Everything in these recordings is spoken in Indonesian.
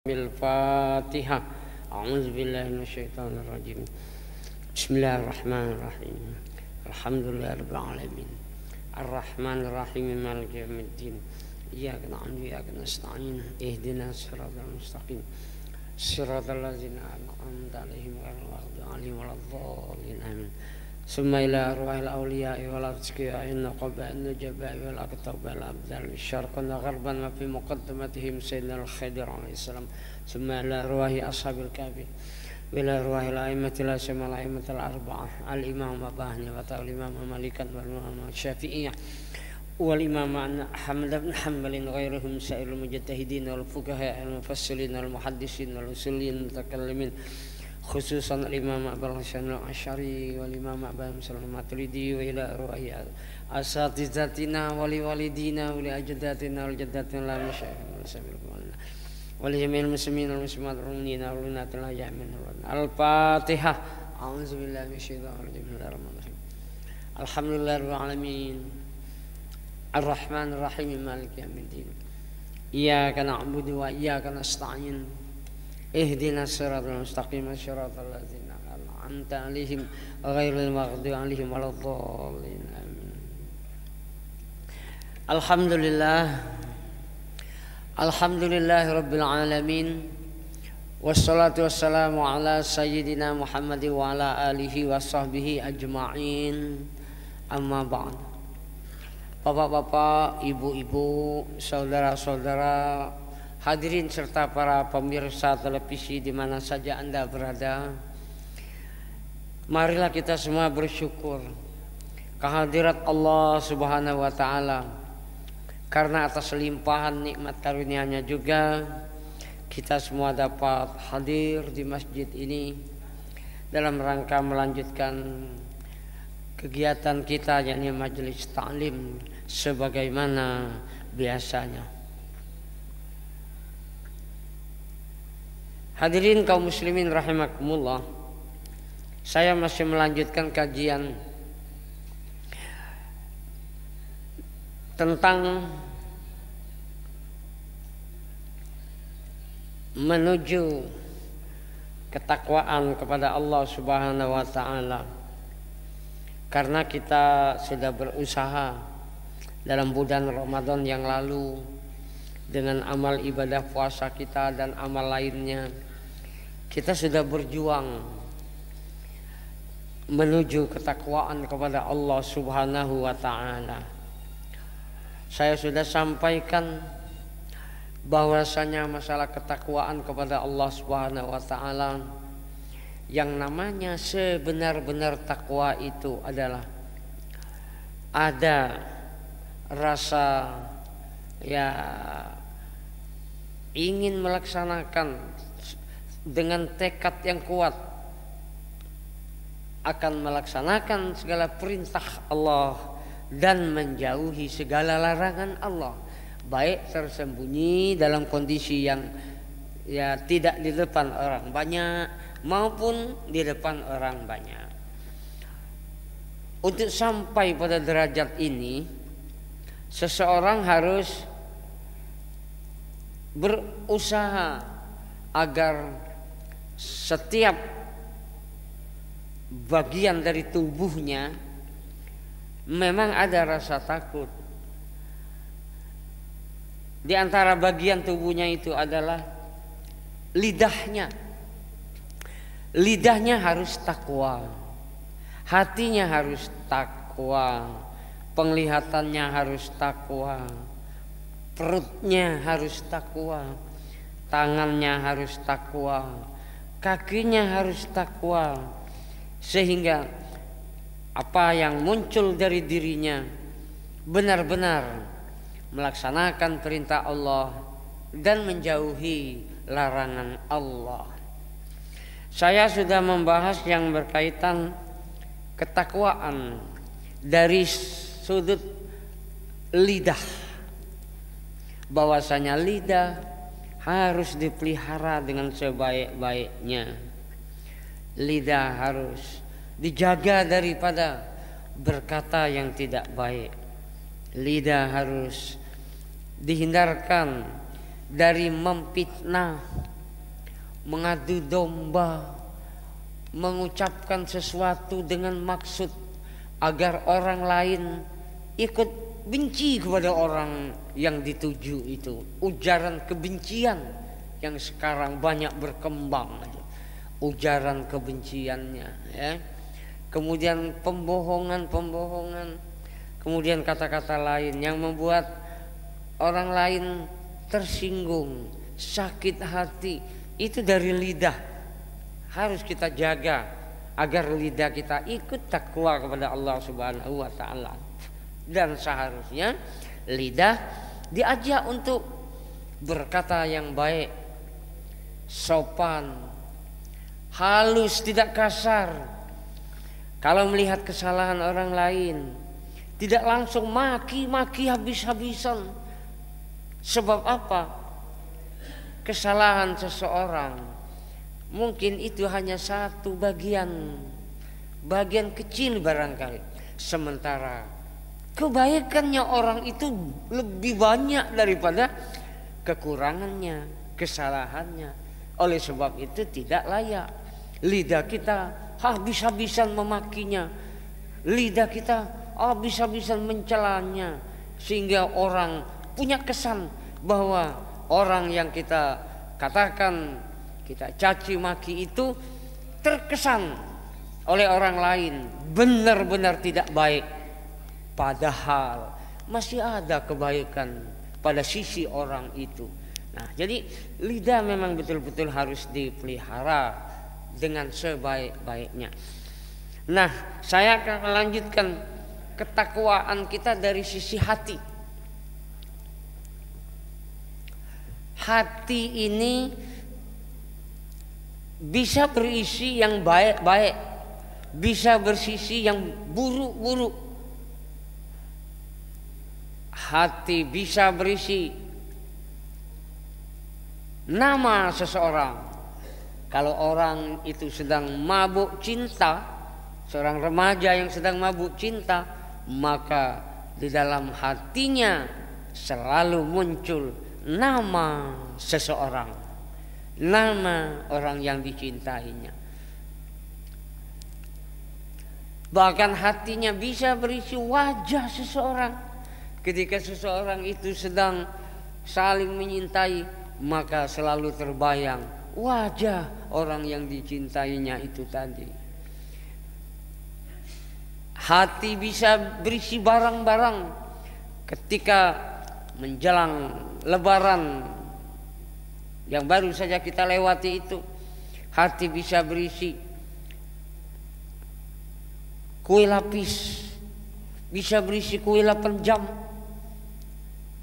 Al-Fatihah. A'udzubillahi minasyaitonir rajim. Bismillahirrahmanirrahim. Alhamdulillahirabbil alamin. Ar-Rahmanir Rahim maliki yaumiddin. Iyyaka na'budu wa iyyaka nasta'in. Ihdinas siratal mustaqim. Siratal ladzina an'amta 'alaihim ghairil maghdubi 'alaihim waladdallin. Amin. Summa ila arwahil awliya'i wal atqiya'i naqaba'i najaba'i wal aqtabi wal abdal syarqan gharban ma fi muqaddamatihim sayyidina al-Khidir alaihi salam. Summa ila arwahi ashabil kahfi wa ila arwahil a'immatil asmaul a'immatil arba'ah al-imam Abahni wa ta'al imam Malikan wal imam Syafi'iyah wal imam Ahmad bin Hanbal ghairuhum sa'irul mujtahidin wal fuqaha wal mufassirin wal muhaddisin wal usuliyin mutakallimin khususan al-imam Abul Hasan al-Asy'ari wal imam Abu Musa al-Maturidi wa ila arwahi asatizatina wa li walidina wa li ajdatina wal jaddatina la masyayikh wal jami'il muslimin wal muslimat wal mu'minina wal mu'minat al-Fatihah. A'udzubillahi minasyaitonir rajim. Bismillahirrahmanirrahim. Alhamdulillahirabbil alamin. Ar-Rahmanir Rahim maliki yaumiddin. Iyyaka na'budu wa iyyaka nasta'in. Ihdinas siratal mustaqim siratal ladzina an'amta 'alaihim ghairil maghdubi 'alaihim waladdallin. Amin. Alhamdulillahirabbil alamin. Wassalatu wassalamu ala sayyidina Muhammadin wa ala alihi wa sahbihi ajma'in. Amma ba'd. Bapak-bapak, ibu-ibu, saudara-saudara, hadirin serta para pemirsa televisi di mana saja Anda berada, marilah kita semua bersyukur kehadirat Allah Subhanahu wa taala, karena atas limpahan nikmat karunia-Nya juga kita semua dapat hadir di masjid ini dalam rangka melanjutkan kegiatan kita, yakni majelis ta'lim sebagaimana biasanya. Hadirin kaum muslimin rahimakumullah, saya masih melanjutkan kajian tentang menuju ketakwaan kepada Allah Subhanahu wa taala. Karena kita sudah berusaha dalam bulan Ramadan yang lalu dengan amal ibadah puasa kita dan amal lainnya, kita sudah berjuang menuju ketakwaan kepada Allah Subhanahu wa taala. Saya sudah sampaikan bahwasanya masalah ketakwaan kepada Allah Subhanahu wa taala, yang namanya sebenar-benar takwa itu adalah ada rasa ingin melaksanakan dengan tekad yang kuat akan melaksanakan segala perintah Allah dan menjauhi segala larangan Allah, baik tersembunyi dalam kondisi yang tidak di depan orang banyak maupun di depan orang banyak. Untuk sampai pada derajat ini, seseorang harus berusaha agar setiap bagian dari tubuhnya memang ada rasa takut. Di antara bagian tubuhnya itu adalah lidahnya. Lidahnya harus takwa, hatinya harus takwa, penglihatannya harus takwa, perutnya harus takwa, tangannya harus takwa, kakinya harus takwa, sehingga apa yang muncul dari dirinya benar-benar melaksanakan perintah Allah dan menjauhi larangan Allah. Saya sudah membahas yang berkaitan ketakwaan dari sudut lidah, bahwasanya lidah harus dipelihara dengan sebaik-baiknya. Lidah harus dijaga daripada berkata yang tidak baik. Lidah harus dihindarkan dari memfitnah, mengadu domba, mengucapkan sesuatu dengan maksud agar orang lain ikut benci kepada orang yang dituju itu. Ujaran kebencian yang sekarang banyak berkembang, ujaran kebenciannya, ya. Kemudian pembohongan, kemudian kata-kata lain yang membuat orang lain tersinggung, sakit hati. Itu dari lidah. Harus kita jaga agar lidah kita ikut takwa kepada Allah Subhanahu wa taala. Dan seharusnya lidah diajak untuk berkata yang baik, sopan, halus, tidak kasar. Kalau melihat kesalahan orang lain, tidak langsung maki-maki habis-habisan. Sebab apa? Kesalahan seseorang mungkin itu hanya satu bagian kecil barangkali. Sementara kebaikannya orang itu lebih banyak daripada kekurangannya, kesalahannya. Oleh sebab itu tidak layak lidah kita habis-habisan memakinya, lidah kita habis-habisan mencelanya, sehingga orang punya kesan bahwa orang yang kita katakan, kita caci maki itu terkesan oleh orang lain benar-benar tidak baik, padahal masih ada kebaikan pada sisi orang itu. Nah, jadi lidah memang betul-betul harus dipelihara dengan sebaik-baiknya. Nah, saya akan melanjutkan ketakwaan kita dari sisi hati. Hati ini bisa berisi yang baik-baik, bisa bersisi yang buruk-buruk. Hati bisa berisi nama seseorang. Kalau orang itu sedang mabuk cinta, seorang remaja yang sedang mabuk cinta, maka di dalam hatinya selalu muncul nama seseorang, nama orang yang dicintainya. Bahkan hatinya bisa berisi wajah seseorang. Ketika seseorang itu sedang saling menyintai, maka selalu terbayang wajah orang yang dicintainya itu tadi. Hati bisa berisi barang-barang. Ketika menjelang Lebaran yang baru saja kita lewati itu, hati bisa berisi kue lapis, bisa berisi kue 8 jam,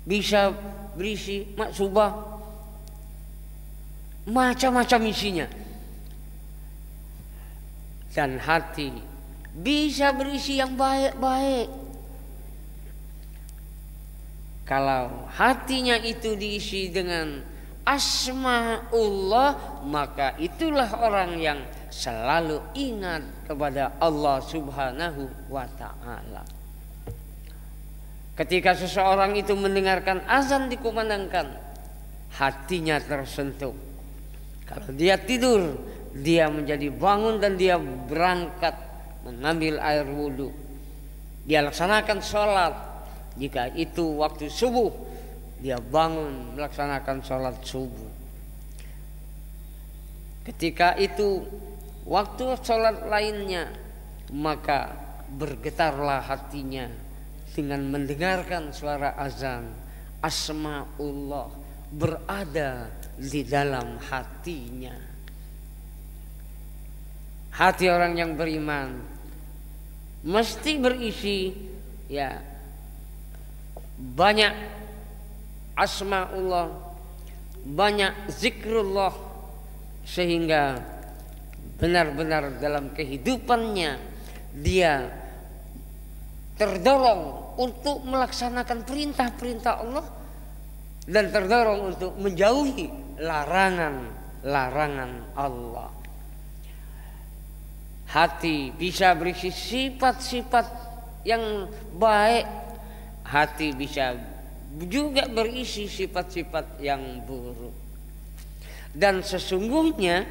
bisa berisi maksubah, macam-macam isinya. Dan hati bisa berisi yang baik-baik. Kalau hatinya itu diisi dengan asma'ullah, maka itulah orang yang selalu ingat kepada Allah Subhanahu wa ta'ala. Ketika seseorang itu mendengarkan azan dikumandangkan, hatinya tersentuh. Kalau dia tidur, dia menjadi bangun dan dia berangkat mengambil air wudhu. Dia laksanakan sholat. Jika itu waktu subuh, dia bangun melaksanakan sholat subuh. Ketika itu waktu sholat lainnya, maka bergetarlah hatinya dengan mendengarkan suara azan. Asma'ullah berada di dalam hatinya. Hati orang yang beriman mesti berisi banyak asma'ullah, banyak zikrullah, sehingga benar-benar dalam kehidupannya dia terdorong untuk melaksanakan perintah-perintah Allah dan terdorong untuk menjauhi larangan-larangan Allah. Hati bisa berisi sifat-sifat yang baik, hati bisa juga berisi sifat-sifat yang buruk. Dan sesungguhnya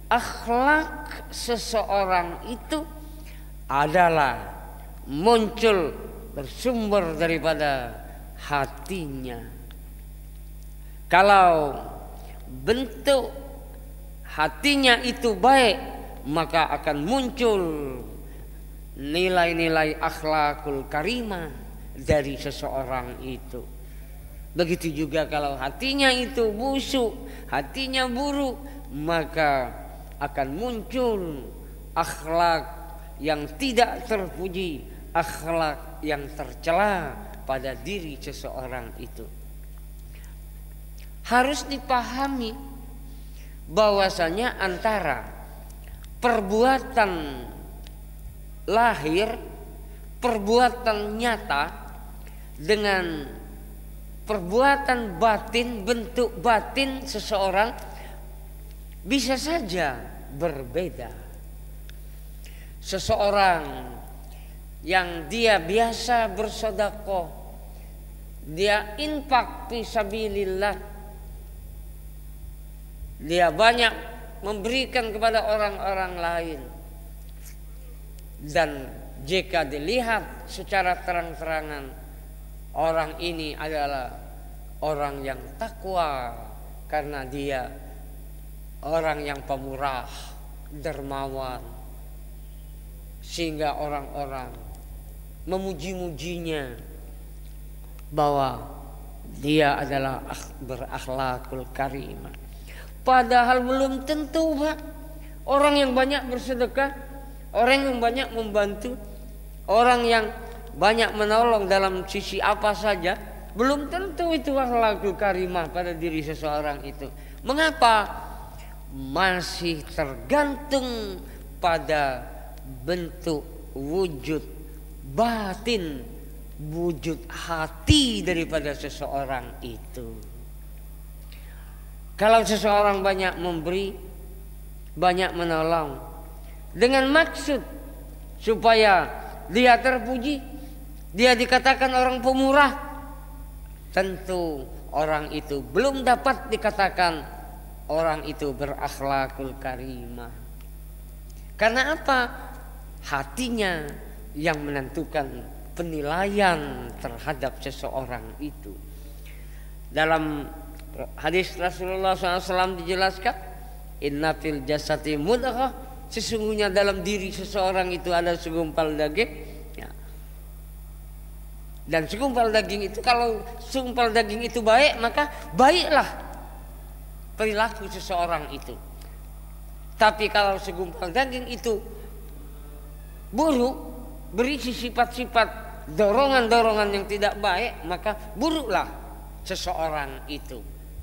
akhlak seseorang itu adalah muncul bersumber daripada hatinya. Kalau bentuk hatinya itu baik, maka akan muncul nilai-nilai akhlakul karimah dari seseorang itu. Begitu juga kalau hatinya itu busuk, hatinya buruk, maka akan muncul akhlak yang tidak terpuji, akhlak yang tercela pada diri seseorang itu. Harus dipahami bahwasanya antara perbuatan lahir, perbuatan nyata dengan perbuatan batin, bentuk batin seseorang bisa saja berbeda. Seseorang yang dia biasa bersedekah, dia infak fi sabilillah, dia banyak memberikan kepada orang-orang lain, dan jika dilihat secara terang-terangan, orang ini adalah orang yang takwa karena dia orang yang pemurah, dermawan, sehingga orang-orang memuji-mujinya bahwa dia adalah berakhlakul karimah. Padahal belum tentu, Pak. Orang yang banyak bersedekah, orang yang banyak membantu, orang yang banyak menolong dalam sisi apa saja, belum tentu itu akhlakul karimah pada diri seseorang itu. Mengapa? Masih tergantung pada bentuk wujud batin, wujud hati daripada seseorang itu. Kalau seseorang banyak memberi, banyak menolong dengan maksud supaya dia terpuji, dia dikatakan orang pemurah, tentu orang itu belum dapat dikatakan orang itu berakhlakul karimah. Karena apa? Hatinya yang menentukan penilaian terhadap seseorang itu. Dalam hadis Rasulullah SAW dijelaskan, inna fil jasati mudghah, sesungguhnya dalam diri seseorang itu ada segumpal daging. Ya. Dan segumpal daging itu, kalau segumpal daging itu baik, maka baiklah perilaku seseorang itu. Tapi kalau segumpal daging itu buruk, berisi sifat-sifat dorongan-dorongan yang tidak baik, maka buruklah seseorang itu.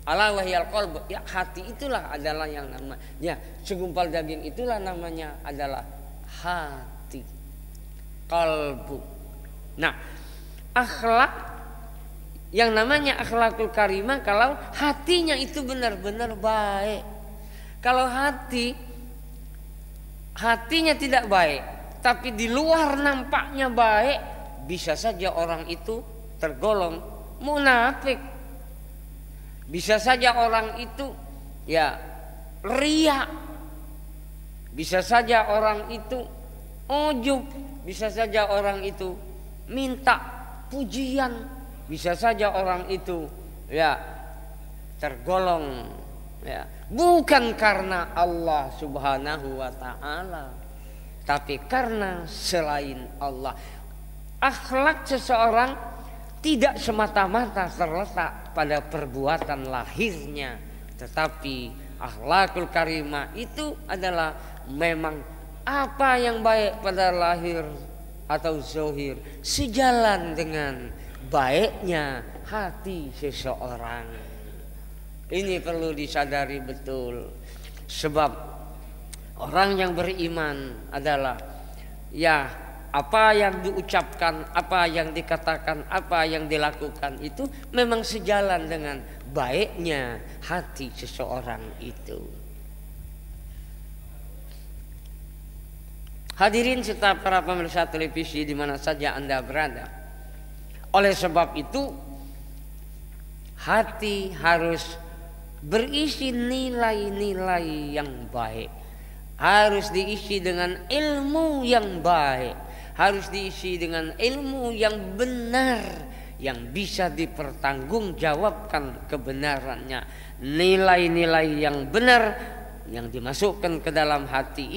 Ala wahyal qalb, ya hati itulah adalah yang namanya segumpal daging, itulah namanya adalah hati, kalbu. Nah, akhlak yang namanya akhlakul karimah kalau hatinya itu benar-benar baik. Kalau hatinya tidak baik, tapi di luar nampaknya baik, bisa saja orang itu tergolong munafik. Bisa saja orang itu ya riya. Bisa saja orang itu ujub. Bisa saja orang itu minta pujian. Bisa saja orang itu ya tergolong ya bukan karena Allah Subhanahu wa taala, tapi karena selain Allah. Akhlak seseorang tidak semata-mata terletak pada perbuatan lahirnya, tetapi akhlakul karimah itu adalah memang apa yang baik pada lahir atau zahir sejalan dengan baiknya hati seseorang. Ini perlu disadari betul, sebab orang yang beriman adalah ya apa yang diucapkan, apa yang dikatakan, apa yang dilakukan itu memang sejalan dengan baiknya hati seseorang itu. Hadirin serta para pemirsa televisi di mana saja Anda berada. Oleh sebab itu hati harus berisi nilai-nilai yang baik, harus diisi dengan ilmu yang baik, harus diisi dengan ilmu yang benar, yang bisa dipertanggungjawabkan kebenarannya. Nilai-nilai yang benar yang dimasukkan ke dalam hati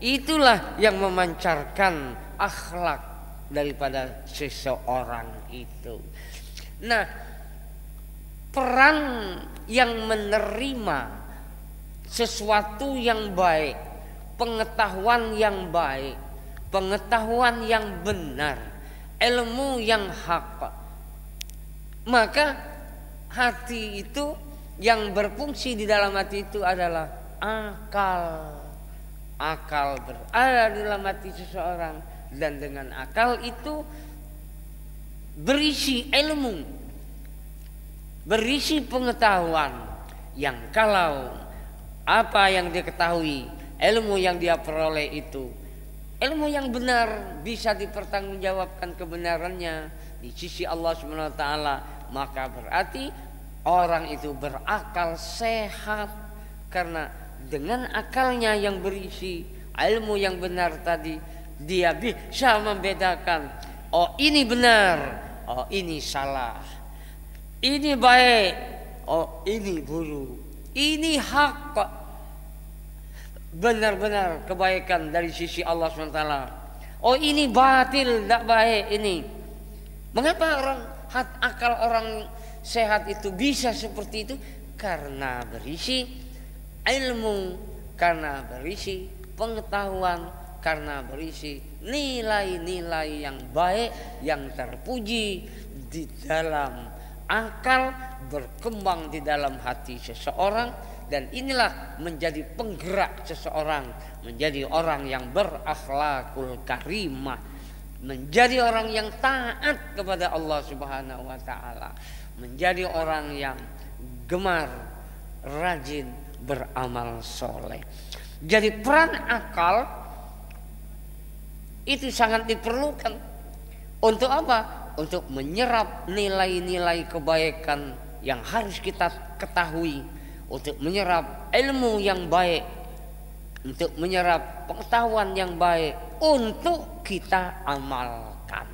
itulah yang memancarkan akhlak daripada seseorang itu. Nah, peran yang menerima sesuatu yang baik, pengetahuan yang baik, pengetahuan yang benar, ilmu yang hak, maka hati itu yang berfungsi di dalam hati itu adalah akal. Akal berada di dalam hati seseorang, dan dengan akal itu berisi ilmu, berisi pengetahuan yang kalau apa yang diketahui, ilmu yang dia peroleh itu ilmu yang benar, bisa dipertanggungjawabkan kebenarannya di sisi Allah Subhanahu wa taala, maka berarti orang itu berakal sehat, karena dengan akalnya yang berisi ilmu yang benar tadi, dia bisa membedakan, oh ini benar, oh ini salah, ini baik, oh ini buruk, ini hak, benar-benar kebaikan dari sisi Allah SWT. Oh ini batil, tidak baik ini. Mengapa akal orang sehat itu bisa seperti itu? Karena berisi ilmu, karena berisi pengetahuan, karena berisi nilai-nilai yang baik, yang terpuji di dalam akal, berkembang di dalam hati seseorang. Dan inilah menjadi penggerak seseorang menjadi orang yang berakhlakul karimah, menjadi orang yang taat kepada Allah Subhanahu wa taala, menjadi orang yang gemar, rajin beramal soleh. Jadi peran akal itu sangat diperlukan. Untuk apa? Untuk menyerap nilai-nilai kebaikan yang harus kita ketahui, untuk menyerap ilmu yang baik, untuk menyerap pengetahuan yang baik, untuk kita amalkan.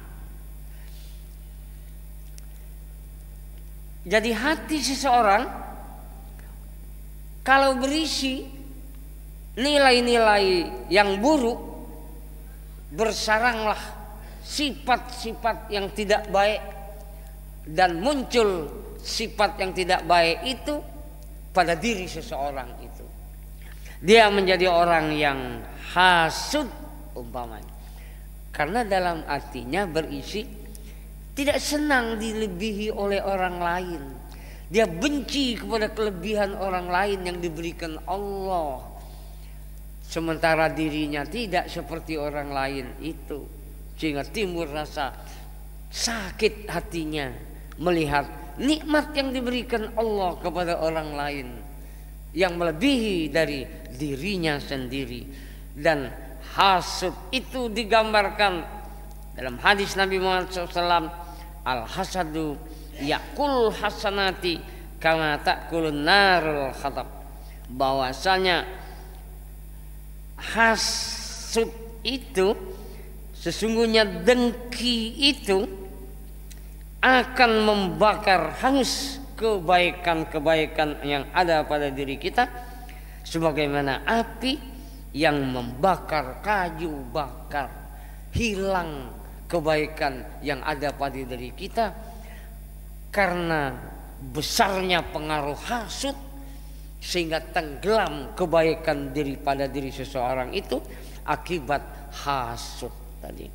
Jadi hati seseorang kalau berisi nilai-nilai yang buruk, bersaranglah sifat-sifat yang tidak baik, dan muncul sifat yang tidak baik itu pada diri seseorang itu. Dia menjadi orang yang hasud umpamanya, karena dalam hatinya berisi tidak senang dilebihi oleh orang lain. Dia benci kepada kelebihan orang lain yang diberikan Allah, sementara dirinya tidak seperti orang lain itu, sehingga timbul rasa sakit hatinya melihat nikmat yang diberikan Allah kepada orang lain yang melebihi dari dirinya sendiri. Dan hasud itu digambarkan dalam hadis Nabi Muhammad SAW, al-hasadu yakul hasanati kama takulun narul khatab, bahwasanya hasud itu, sesungguhnya dengki itu akan membakar hangus kebaikan-kebaikan yang ada pada diri kita, sebagaimana api yang membakar kayu bakar, hilang kebaikan yang ada pada diri kita karena besarnya pengaruh hasud, sehingga tenggelam kebaikan daripada diri seseorang itu akibat hasud tadi.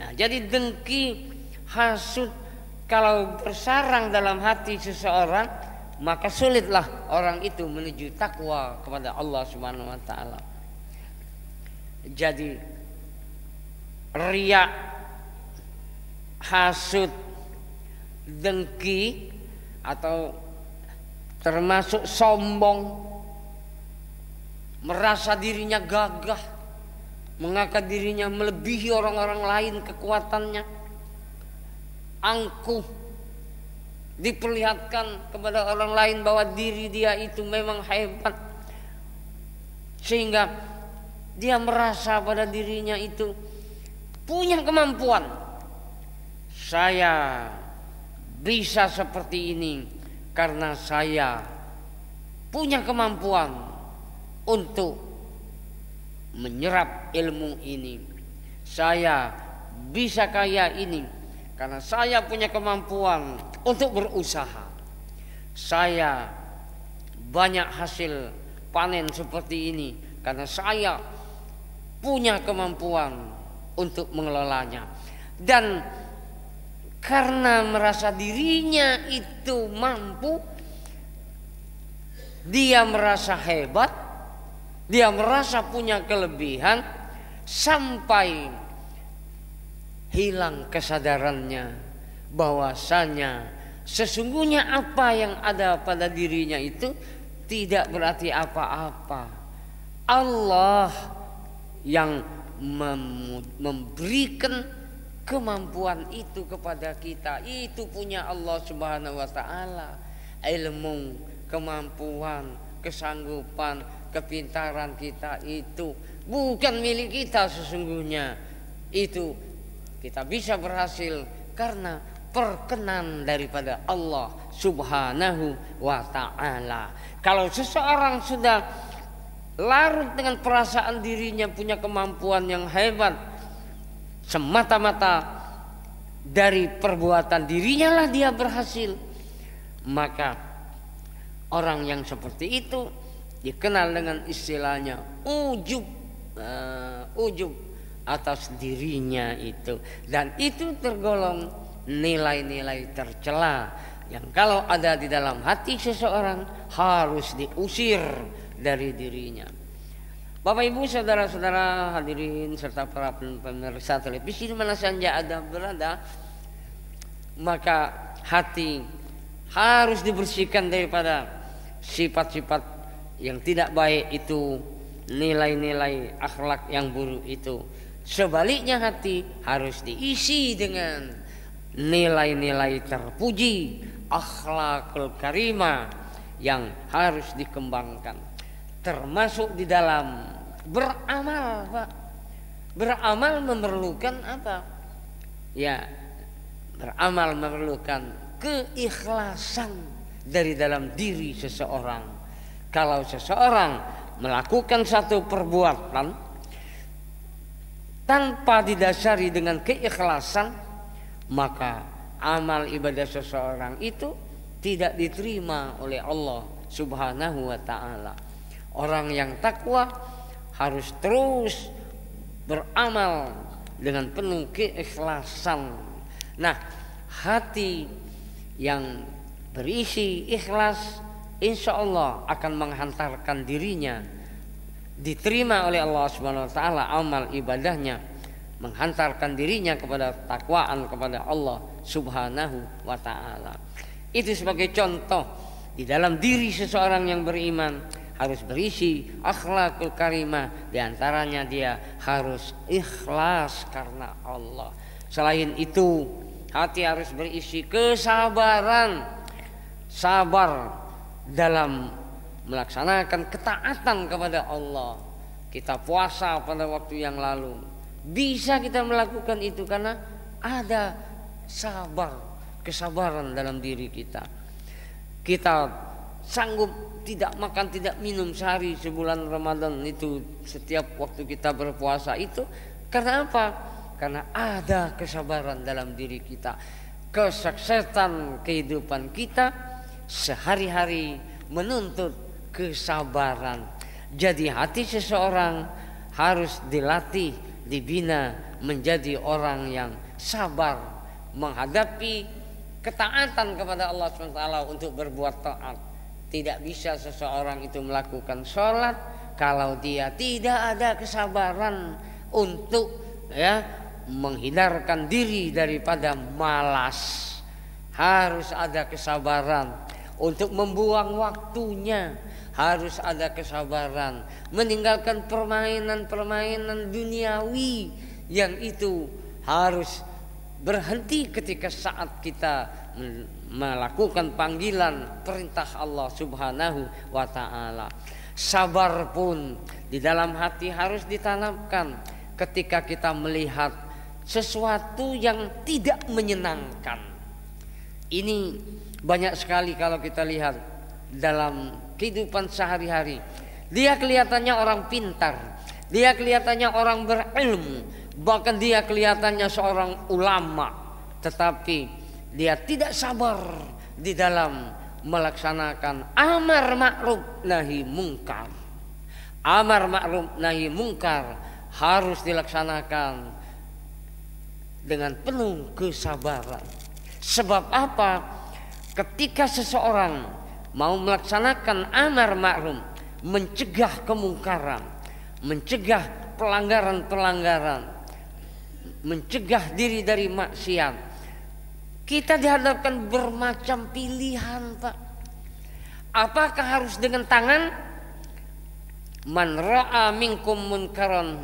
Nah, jadi dengki, hasud kalau bersarang dalam hati seseorang, maka sulitlah orang itu menuju takwa kepada Allah Subhanahu wa taala. Jadi riya, hasud, dengki, atau termasuk sombong, merasa dirinya gagah, mengangkat dirinya melebihi orang-orang lain kekuatannya, angkuh, diperlihatkan kepada orang lain bahwa diri dia itu memang hebat, sehingga dia merasa pada dirinya itu punya kemampuan. Saya bisa seperti ini karena saya punya kemampuan untuk menyerap ilmu ini. Saya bisa kaya ini karena saya punya kemampuan untuk berusaha. Saya banyak hasil panen seperti ini karena saya punya kemampuan untuk mengelolanya. Dan karena merasa dirinya itu mampu, dia merasa hebat, dia merasa punya kelebihan, sampai hilang kesadarannya bahwasanya sesungguhnya apa yang ada pada dirinya itu tidak berarti apa-apa. Allah yang memberikan kemampuan itu kepada kita. Itu punya Allah Subhanahu wa taala. Ilmu, kemampuan, kesanggupan, kepintaran kita itu bukan milik kita sesungguhnya. Itu kita bisa berhasil karena perkenan daripada Allah Subhanahu wa ta'ala. Kalau seseorang sudah larut dengan perasaan dirinya punya kemampuan yang hebat, semata-mata dari perbuatan dirinya lah dia berhasil, maka orang yang seperti itu dikenal dengan istilahnya ujub, ujub atas dirinya itu. Dan itu tergolong nilai-nilai tercela yang kalau ada di dalam hati seseorang harus diusir dari dirinya. Bapak Ibu saudara-saudara hadirin serta para pemirsa televisi di mana saja Anda berada, maka hati harus dibersihkan daripada sifat-sifat yang tidak baik itu, nilai-nilai akhlak yang buruk itu. Sebaliknya hati harus diisi dengan nilai-nilai terpuji, akhlakul karimah yang harus dikembangkan, termasuk di dalam beramal, Pak. Beramal memerlukan apa? Ya, beramal memerlukan keikhlasan dari dalam diri seseorang. Kalau seseorang melakukan satu perbuatan tanpa didasari dengan keikhlasan, maka amal ibadah seseorang itu tidak diterima oleh Allah Subhanahu wa ta'ala. Orang yang takwa harus terus beramal dengan penuh keikhlasan. Nah, hati yang berisi ikhlas insya Allah akan menghantarkan dirinya diterima oleh Allah Subhanahu wa ta'ala amal ibadahnya, menghantarkan dirinya kepada takwaan kepada Allah Subhanahu wa ta'ala. Itu sebagai contoh di dalam diri seseorang yang beriman harus berisi akhlakul karimah, di antaranya dia harus ikhlas karena Allah. Selain itu, hati harus berisi kesabaran, sabar dalam melaksanakan ketaatan kepada Allah. Kita puasa pada waktu yang lalu, bisa kita melakukan itu karena ada sabar, kesabaran dalam diri kita. Kita sanggup tidak makan, tidak minum sehari sebulan Ramadan itu, setiap waktu kita berpuasa itu karena apa? Karena ada kesabaran dalam diri kita. Kesuksesan kehidupan kita sehari-hari menuntut kesabaran. Jadi hati seseorang harus dilatih, dibina menjadi orang yang sabar menghadapi ketaatan kepada Allah SWT untuk berbuat taat. Tidak bisa seseorang itu melakukan sholat kalau dia tidak ada kesabaran untuk menghindarkan diri daripada malas. Harus ada kesabaran untuk membuang waktunya, harus ada kesabaran meninggalkan permainan-permainan duniawi yang itu harus berhenti ketika saat kita melakukan panggilan perintah Allah Subhanahu wa ta'ala. Sabar pun di dalam hati harus ditanamkan ketika kita melihat sesuatu yang tidak menyenangkan. Ini banyak sekali kalau kita lihat dalam kehidupan sehari-hari. Dia kelihatannya orang pintar, dia kelihatannya orang berilmu, bahkan dia kelihatannya seorang ulama, tetapi dia tidak sabar di dalam melaksanakan amar ma'ruf nahi mungkar. Amar ma'ruf nahi mungkar harus dilaksanakan dengan penuh kesabaran. Sebab apa? Ketika seseorang mau melaksanakan amar ma'ruf, mencegah kemungkaran, mencegah pelanggaran-pelanggaran, mencegah diri dari maksiat, kita dihadapkan bermacam pilihan, Pak. Apakah harus dengan tangan? Man ra'a minkum munkaran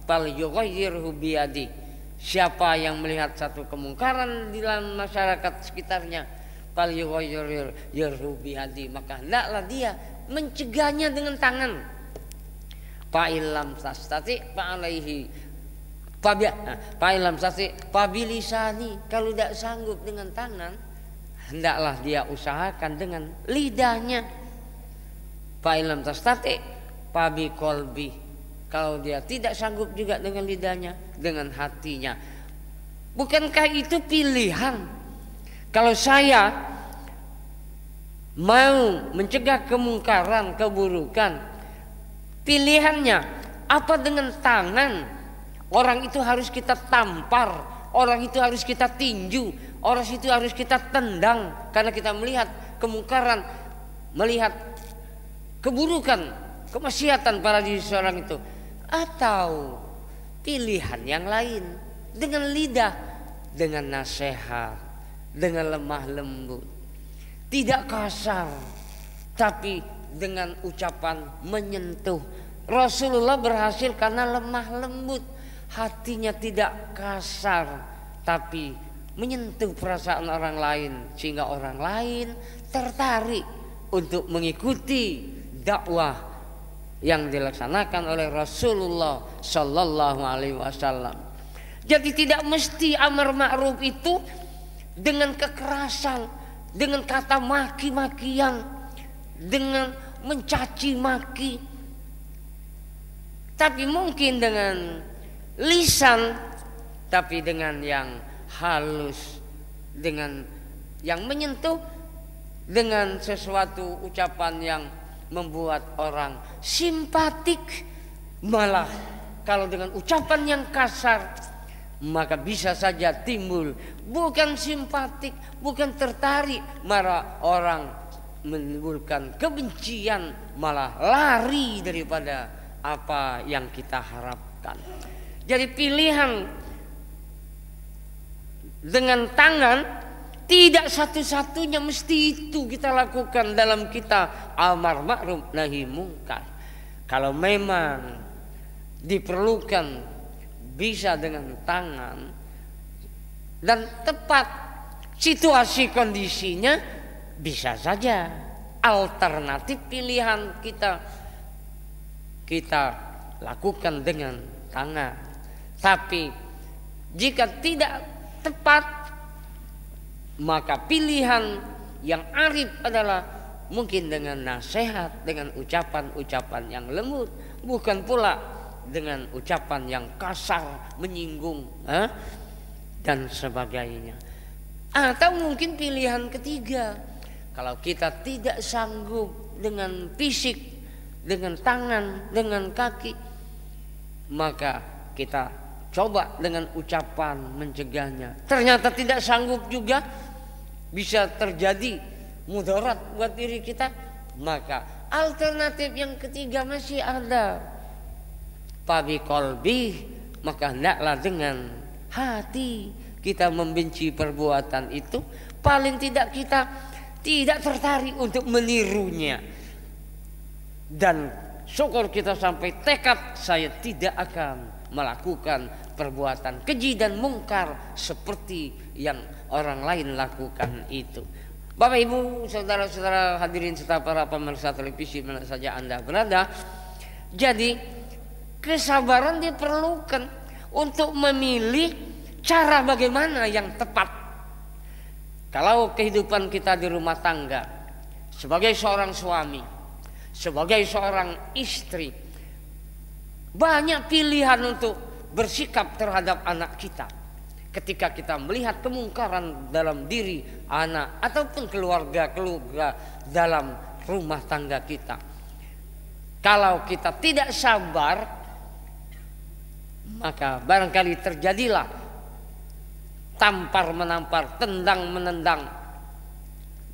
falyughayyirhu biyadi. Siapa yang melihat satu kemungkaran di dalam masyarakat sekitarnya, falyughayyirhu biyadi, maka hendaklah dia mencegahnya dengan tangan. Fa illam tastati fa alaihi fa'ilam sasi pabilisani. Kalau tidak sanggup dengan tangan, hendaklah dia usahakan dengan lidahnya. Fa'ilam tastati pabi kolbi. Kalau dia tidak sanggup juga dengan lidahnya, dengan hatinya. Bukankah itu pilihan? Kalau saya mau mencegah kemungkaran, keburukan, pilihannya apa dengan tangan? Orang itu harus kita tampar, orang itu harus kita tinju, orang itu harus kita tendang karena kita melihat kemungkaran, melihat keburukan, kemaksiatan pada diri seorang itu. Atau pilihan yang lain dengan lidah, dengan nasihat, dengan lemah lembut, tidak kasar, tapi dengan ucapan menyentuh. Rasulullah berhasil karena lemah lembut, hatinya tidak kasar, tapi menyentuh perasaan orang lain, sehingga orang lain tertarik untuk mengikuti dakwah yang dilaksanakan oleh Rasulullah Sallallahu Alaihi Wasallam. Jadi tidak mesti amar ma'ruf itu dengan kekerasan, dengan kata maki-makian, dengan mencaci maki, tapi mungkin dengan lisan, tapi dengan yang halus, dengan yang menyentuh, dengan sesuatu ucapan yang membuat orang simpatik. Malah kalau dengan ucapan yang kasar, maka bisa saja timbul bukan simpatik, bukan tertarik, malah orang menimbulkan kebencian, malah lari daripada apa yang kita harapkan. Jadi pilihan dengan tangan tidak satu-satunya mesti itu kita lakukan dalam kita amar ma'ruf nahi mungkar. Kalau memang diperlukan bisa dengan tangan dan tepat situasi kondisinya, bisa saja alternatif pilihan kita lakukan dengan tangan. Tapi jika tidak tepat, maka pilihan yang arif adalah mungkin dengan nasihat, dengan ucapan-ucapan yang lembut, bukan pula dengan ucapan yang kasar, menyinggung, dan sebagainya. Atau mungkin pilihan ketiga, kalau kita tidak sanggup dengan fisik, dengan tangan, dengan kaki, maka kita coba dengan ucapan mencegahnya. Ternyata tidak sanggup juga, bisa terjadi mudarat buat diri kita, maka alternatif yang ketiga masih ada. Pabi kolbi, maka hendaklah dengan hati kita membenci perbuatan itu. Paling tidak kita tidak tertarik untuk menirunya, dan syukur kita sampai tekad, saya tidak akan melakukan perbuatan keji dan mungkar seperti yang orang lain lakukan itu. Bapak Ibu, saudara-saudara hadirin serta para pemirsa televisi mana saja Anda berada. Jadi kesabaran diperlukan untuk memilih cara bagaimana yang tepat. Kalau kehidupan kita di rumah tangga, sebagai seorang suami, sebagai seorang istri, banyak pilihan untuk bersikap terhadap anak kita. Ketika kita melihat kemungkaran dalam diri anak ataupun keluarga dalam rumah tangga kita, kalau kita tidak sabar, maka barangkali terjadilah tampar menampar, tendang menendang,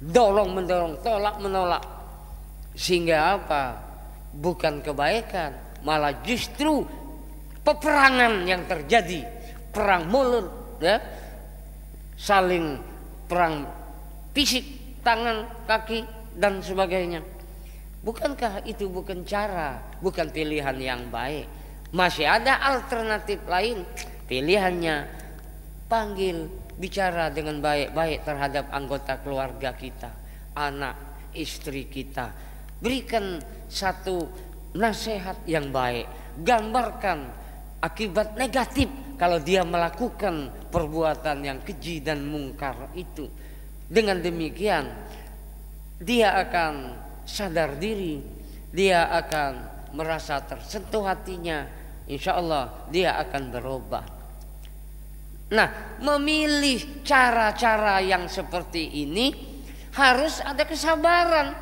dorong mendorong, tolak menolak, sehingga apa? Bukan kebaikan, malah justru peperangan yang terjadi, perang mulut, ya, saling perang fisik, tangan, kaki dan sebagainya. Bukankah itu bukan cara, bukan pilihan yang baik? Masih ada alternatif lain. Pilihannya panggil, bicara dengan baik-baik terhadap anggota keluarga kita, anak, istri kita. Berikan satu nasihat yang baik, gambarkan akibat negatif kalau dia melakukan perbuatan yang keji dan mungkar itu. Dengan demikian dia akan sadar diri, dia akan merasa tersentuh hatinya, insya Allah dia akan berubah. Nah, memilih cara-cara yang seperti ini harus ada kesabaran.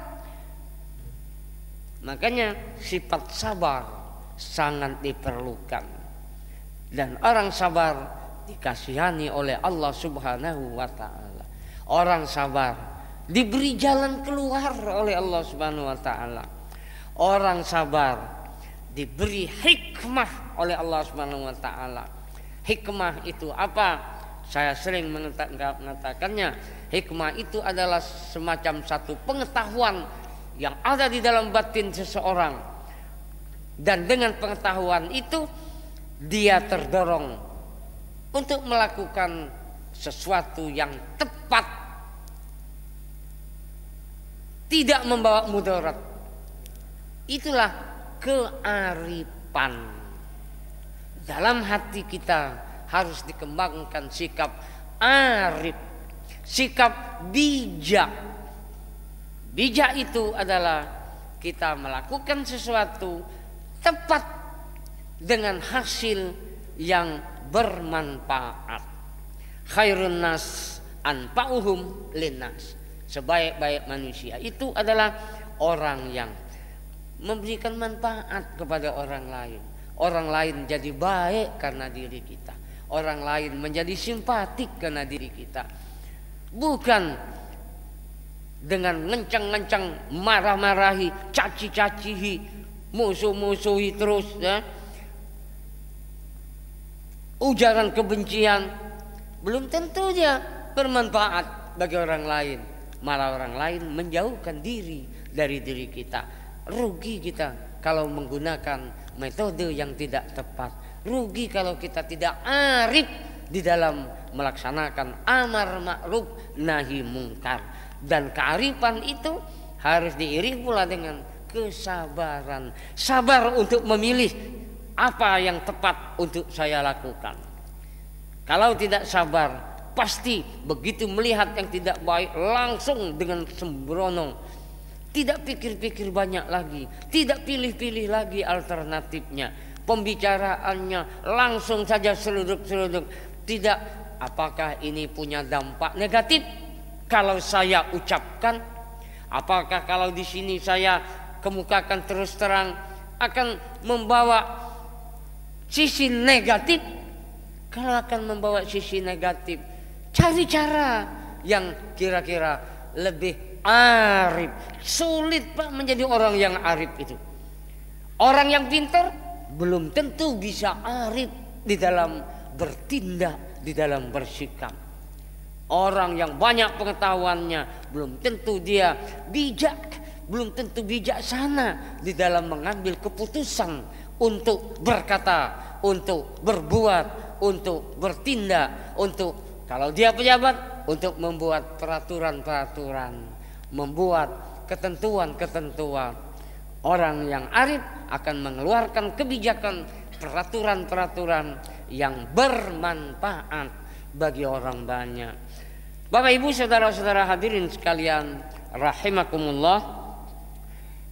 Makanya sifat sabar sangat diperlukan. Dan orang sabar dikasihani oleh Allah Subhanahu wa ta'ala. Orang sabar diberi jalan keluar oleh Allah Subhanahu wa ta'ala. Orang sabar diberi hikmah oleh Allah Subhanahu wa ta'ala. Hikmah itu apa? Saya sering mengatakannya, hikmah itu adalah semacam satu pengetahuan yang ada di dalam batin seseorang. Dan dengan pengetahuan itu dia terdorong untuk melakukan sesuatu yang tepat, tidak membawa mudarat. Itulah kearifan. Dalam hati kita harus dikembangkan sikap arif, sikap bijak. Bijak itu adalah kita melakukan sesuatu tepat dengan hasil yang bermanfaat. Khairun nas anfa'uhum linnas. Sebaik-baik manusia itu adalah orang yang memberikan manfaat kepada orang lain. Orang lain jadi baik karena diri kita. Orang lain menjadi simpatik karena diri kita. Bukan dengan ngencang-ngencang, marah-marahi, caci-cacihi, musuh-musuhi terus, ya. Ujaran kebencian belum tentu dia bermanfaat bagi orang lain. Malah orang lain menjauhkan diri dari diri kita. Rugi kita kalau menggunakan metode yang tidak tepat. Rugi kalau kita tidak arif di dalam melaksanakan amar ma'ruf nahi mungkar. Dan kearifan itu harus diiringi pula dengan kesabaran. Sabar untuk memilih apa yang tepat untuk saya lakukan. Kalau tidak sabar, pasti begitu melihat yang tidak baik langsung dengan sembrono, tidak pikir-pikir banyak lagi, tidak pilih-pilih lagi alternatifnya, pembicaraannya langsung saja seluduk-seluduk. Tidak, apakah ini punya dampak negatif kalau saya ucapkan? Apakah kalau di sini saya kemukakan terus terang akan membawa sisi negatif? Kalau akan membawa sisi negatif, cari cara yang kira-kira lebih arif. Sulit Pak menjadi orang yang arif itu. Orang yang pintar belum tentu bisa arif di dalam bertindak, di dalam bersikap. Orang yang banyak pengetahuannya belum tentu dia bijak, belum tentu bijaksana di dalam mengambil keputusan untuk berkata, untuk berbuat, untuk bertindak, untuk kalau dia pejabat untuk membuat peraturan-peraturan, membuat ketentuan-ketentuan. Orang yang arif akan mengeluarkan kebijakan, peraturan-peraturan yang bermanfaat bagi orang banyak. Bapak Ibu saudara-saudara hadirin sekalian rahimakumullah.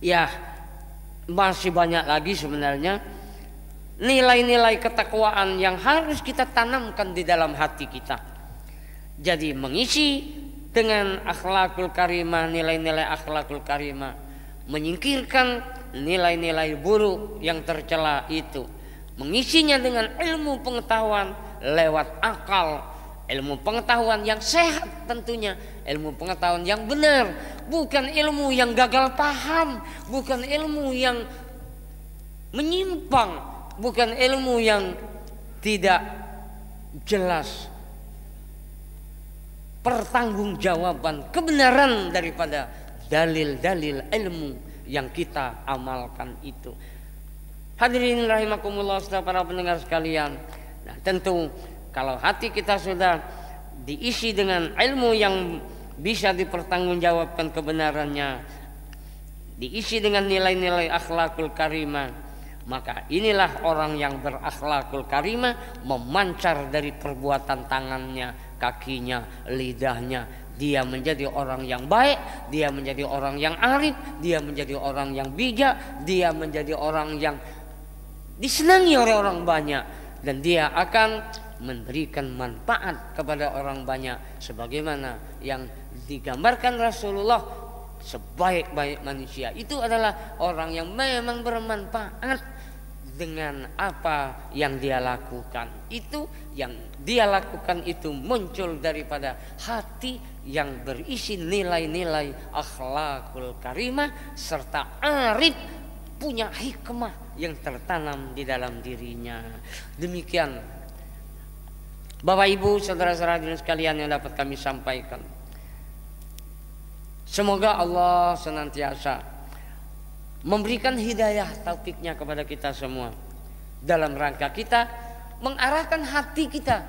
Ya, masih banyak lagi sebenarnya nilai-nilai ketakwaan yang harus kita tanamkan di dalam hati kita. Jadi mengisi dengan akhlakul karimah, nilai-nilai akhlakul karimah, menyingkirkan nilai-nilai buruk yang tercela itu, mengisinya dengan ilmu pengetahuan lewat akal, ilmu pengetahuan yang sehat tentunya, ilmu pengetahuan yang benar, bukan ilmu yang gagal paham, bukan ilmu yang menyimpang, bukan ilmu yang tidak jelas pertanggungjawaban kebenaran daripada dalil-dalil ilmu yang kita amalkan itu. Hadirin rahimakumullah, saudara para pendengar sekalian. Nah, tentu kalau hati kita sudah diisi dengan ilmu yang bisa dipertanggungjawabkan kebenarannya, diisi dengan nilai-nilai akhlakul karimah, maka inilah orang yang berakhlakul karimah, memancar dari perbuatan tangannya, kakinya, lidahnya. Dia menjadi orang yang baik, dia menjadi orang yang arif, dia menjadi orang yang bijak, dia menjadi orang yang disenangi oleh orang banyak, dan dia akan memberikan manfaat kepada orang banyak sebagaimana yang digambarkan Rasulullah. Sebaik-baik manusia itu adalah orang yang memang bermanfaat dengan apa yang dia lakukan. Itu yang dia lakukan itu muncul daripada hati yang berisi nilai-nilai akhlakul karimah serta arif, punya hikmah yang tertanam di dalam dirinya. Demikian Bapak Ibu saudara-saudara sekalian yang dapat kami sampaikan. Semoga Allah senantiasa memberikan hidayah taufiknya kepada kita semua dalam rangka kita mengarahkan hati kita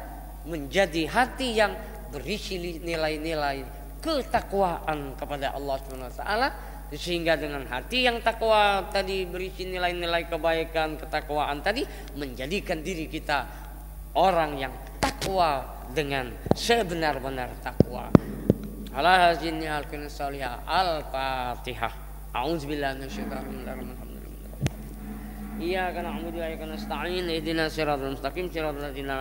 menjadi hati yang berisi nilai-nilai ketakwaan kepada Allah SWT, sehingga dengan hati yang takwa tadi berisi nilai-nilai kebaikan, ketakwaan tadi, menjadikan diri kita orang yang takwa dengan sebenar-benar takwa. Ala hazinni al-qina salihah. Al-Fatihah. A'udzubillahi minasyaitonir rajim. Iyyaka na'budu wa iyyaka nasta'in. Ihdinas siratal mustaqim, siratal ladzina